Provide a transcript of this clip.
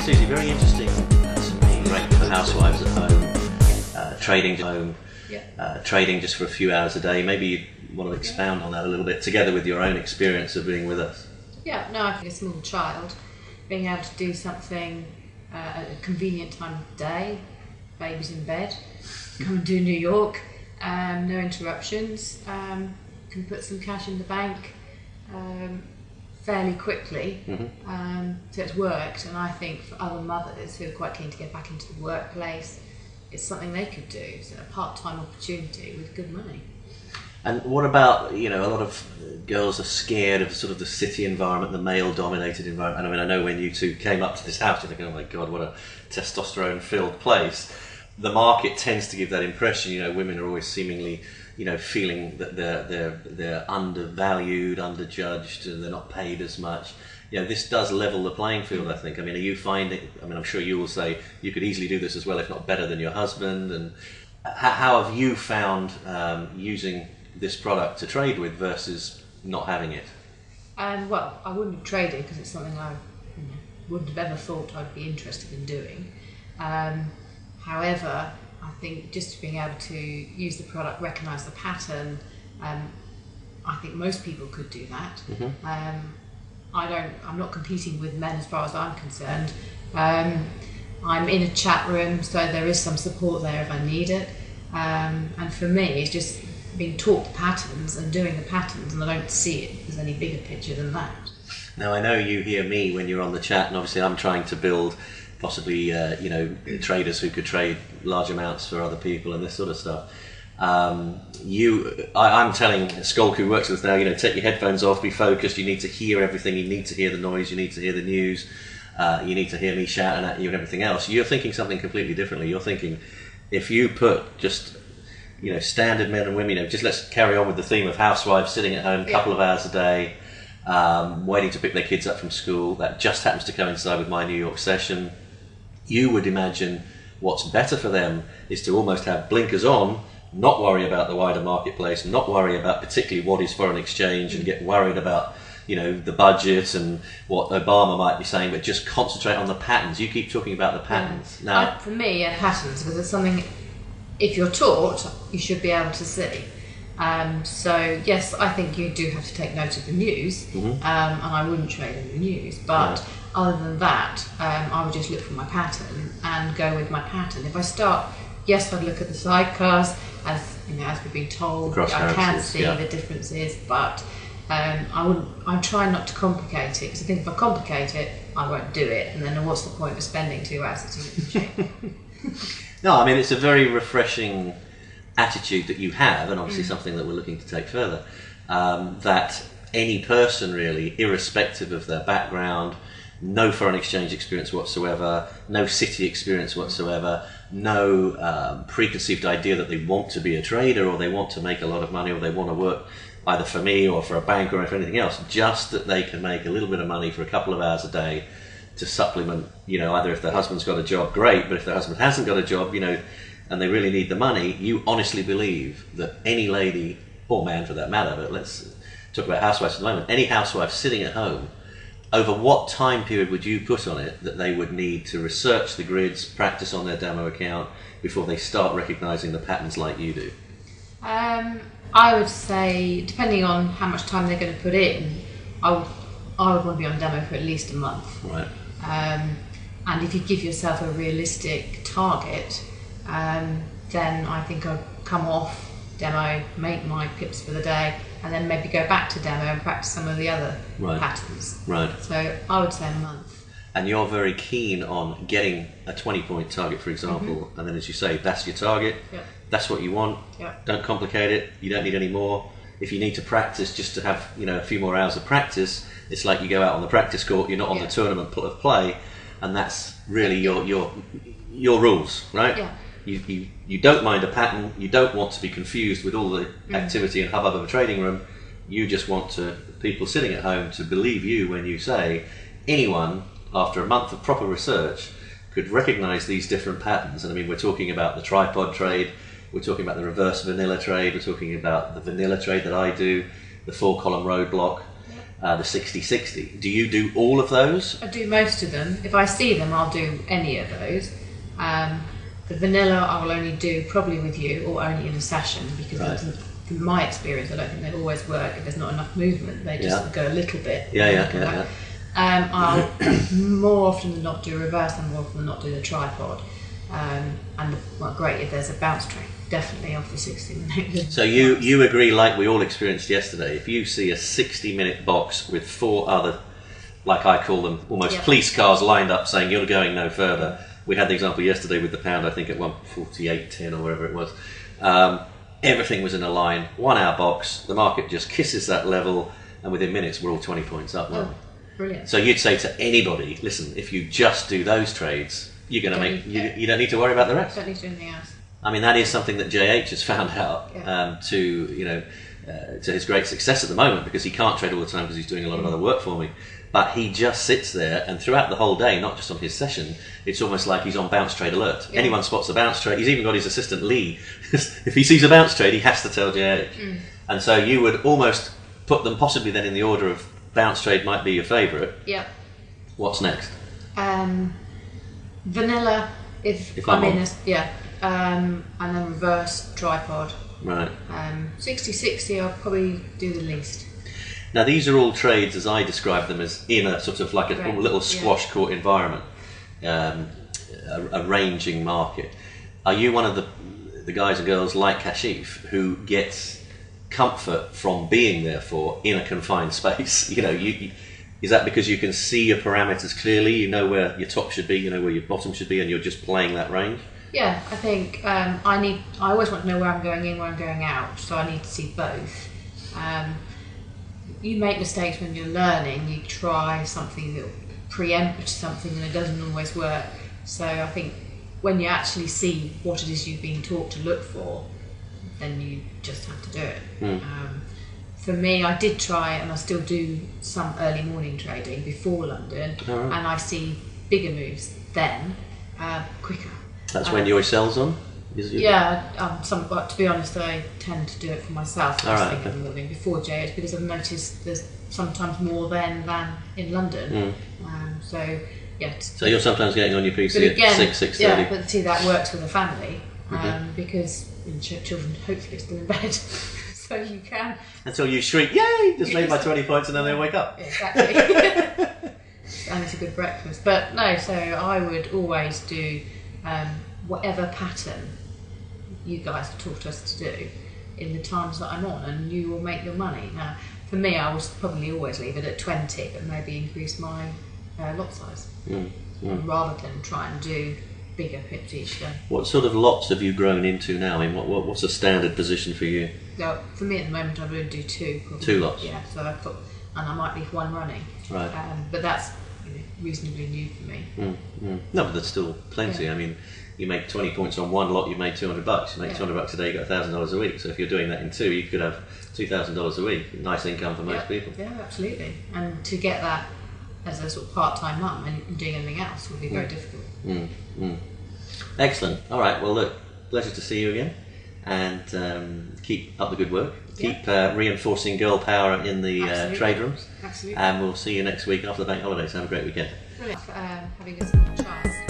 Susie, very interesting to me. Great for housewives at home, trading at home, trading just for a few hours a day. Maybe you want to expound on that a little bit, together with your own experience of being with us. Yeah, no, I think a small child, being able to do something at a convenient time of day, baby's in bed, come and do New York, no interruptions, can put some cash in the bank fairly quickly. So it's worked, and I think for other mothers who are quite keen to get back into the workplace, it's something they could do. So a part-time opportunity with good money. And what about, you know, a lot of girls are scared of sort of the city environment, the male-dominated environment. And I mean, I know when you two came up to this house, you're thinking, oh my God, what a testosterone-filled place. The market tends to give that impression. You know, women are always seemingly, you know, feeling that they're undervalued, underjudged, and they're not paid as much. You know, this does level the playing field, I think. I mean, are you finding? I mean, I'm sure you will say you could easily do this as well, if not better than your husband. And how have you found using this product to trade with versus not having it? Well, I wouldn't have traded because it's something I wouldn't have ever thought I'd be interested in doing. However, I think just being able to use the product, recognise the pattern, I think most people could do that. I'm not competing with men as far as I'm concerned. I'm in a chat room, so there is some support there if I need it. And for me, it's just being taught the patterns and doing the patterns, and I don't see it as any bigger picture than that. Now, I know you hear me when you're on the chat, and obviously I'm trying to build possibly you know, traders who could trade large amounts for other people and this sort of stuff. I'm telling Skolk, who works with us now, you know, take your headphones off, be focused. You need to hear everything. You need to hear the noise. You need to hear the news. You need to hear me shouting at you and everything else. You're thinking something completely differently. You're thinking, if you put just, you know, standard men and women, you know, just let's carry on with the theme of housewives sitting at home a couple of hours a day, waiting to pick their kids up from school. That just happens to coincide with my New York session. You would imagine what's better for them is to almost have blinkers on, not worry about the wider marketplace, not worry about particularly what is foreign exchange, and get worried about, you know, the budget and what Obama might be saying, but just concentrate on the patterns. You keep talking about the patterns. Now, for me, patterns, because it's something, if you're taught, you should be able to see. So yes, I think you do have to take note of the news, and I wouldn't trade in the news, but other than that, I would just look for my pattern and go with my pattern. If I start, yes, I'd look at the sidecars, as you know, as we've been told. I can see the differences, but I'm trying not to complicate it, because I think if I complicate it, I won't do it, and then what's the point of spending 2 hours sitting at the machine? No, I mean, it's a very refreshing attitude that you have, and obviously something that we're looking to take further, that any person really, irrespective of their background, no foreign exchange experience whatsoever, no city experience whatsoever, no preconceived idea that they want to be a trader, or they want to make a lot of money, or they want to work either for me or for a bank or for anything else, just that they can make a little bit of money for a couple of hours a day to supplement, you know, either if their husband's got a job, great, but if their husband hasn't got a job, you know, and they really need the money, you honestly believe that any lady, or man for that matter, but let's talk about housewives at the moment, any housewife sitting at home, over what time period would you put on it that they would need to research the grids, practice on their demo account before they start recognising the patterns like you do? I would say, depending on how much time they're going to put in, I would want to be on demo for at least a month. Right. And if you give yourself a realistic target, then I think I'd come off demo, make my pips for the day, and then maybe go back to demo and practice some of the other patterns. Right. So I would say a month. And you're very keen on getting a 20-point target, for example, and then, as you say, that's your target. That's what you want. Don't complicate it. You don't need any more. If you need to practice just to have, you know, a few more hours of practice, it's like you go out on the practice court. You're not on the tournament of play, and that's really your rules, right? You don't mind a pattern. You don't want to be confused with all the activity and hubbub of a trading room. You just want people sitting at home to believe you when you say anyone, after a month of proper research, could recognise these different patterns. And I mean, we're talking about the tripod trade, we're talking about the reverse vanilla trade, we're talking about the vanilla trade that I do, the 4-column roadblock. the 60-60. Do you do all of those? I do most of them. If I see them, I'll do any of those. The vanilla I will only do probably with you or only in a session, because Right. from my experience, I don't think they always work if there's not enough movement. They just go a little bit. Yeah. I'll more often than not do reverse, and more often than not do the tripod. Great if there's a bounce trade, definitely off the 60-minute. So you agree, like we all experienced yesterday, if you see a 60-minute box with 4 other, like I call them, almost police cars lined up saying you're going no further. We had the example yesterday with the pound, I think at 148.10 or whatever it was. Everything was in a line, 1 hour box, the market just kisses that level, and within minutes we're all 20 points up. Brilliant. So you'd say to anybody, listen, if you just do those trades, you're going to make, you don't need to worry about the rest. Don't need to do anything else. I mean, that is something that JH has found out to his great success at the moment, because he can't trade all the time because he's doing a lot of other work for me. But he just sits there, and throughout the whole day, not just on his session, it's almost like he's on bounce trade alert. Yeah. Anyone spots a bounce trade, he's even got his assistant Lee. If he sees a bounce trade, he has to tell JH. And so you would almost put them possibly then in the order of bounce trade might be your favourite. Yep. What's next? Vanilla, if I'm in a, and then reverse, tripod. Right. 60-60 I'll probably do the least. Now these are all trades, as I describe them, as in a sort of like a little squash court environment, a ranging market. Are you one of the guys and girls like Kashif who gets comfort from being therefore in a confined space? You know, is that because you can see your parameters clearly, you know where your top should be, you know where your bottom should be, and you're just playing that range? Yeah, I think I always want to know where I'm going in, where I'm going out, so I need to see both. You make mistakes when you're learning, you try something that preempt something and it doesn't always work. So I think when you actually see what it is you've been taught to look for, then you just have to do it. For me, I did try, and I still do, some early morning trading before London, and I see bigger moves then, quicker. That's when your sell's on? But to be honest, I tend to do it for myself first thing in the morning before JH, because I've noticed there's sometimes more then than in London. So you're sometimes getting on your PC at 6:30. Yeah, but see, that works with a family, because children hopefully are still in bed, so you can. Until you shriek, "Yay! Just made my 20 points," and then they wake up. Exactly. And it's a good breakfast. But no, so I would always do whatever pattern you guys have taught us to do in the times that I'm on, and you will make your money. Now, for me, I would probably always leave it at 20, but maybe increase my lot size rather than try and do bigger pips each day. What sort of lots have you grown into now? I mean, what's a standard position for you? Well, for me at the moment, I would do 2. Probably. 2 lots. Yeah, so I put, and I might leave 1 running. Right. But that's reasonably new for me. No, but there's still plenty. I mean, you make 20 points on 1 lot, you've made $200. You make $200 a day, you got $1,000 a week. So if you're doing that in 2, you could have $2,000 a week. Nice income for most people. Yeah, absolutely. And to get that as a sort of part-time mum and doing anything else would be very difficult. Excellent. All right. Well, look, pleasure to see you again, and keep up the good work. Keep reinforcing girl power in the trade rooms. Absolutely. And we'll see you next week after the bank holidays. Have a great weekend. Brilliant. Having a small child.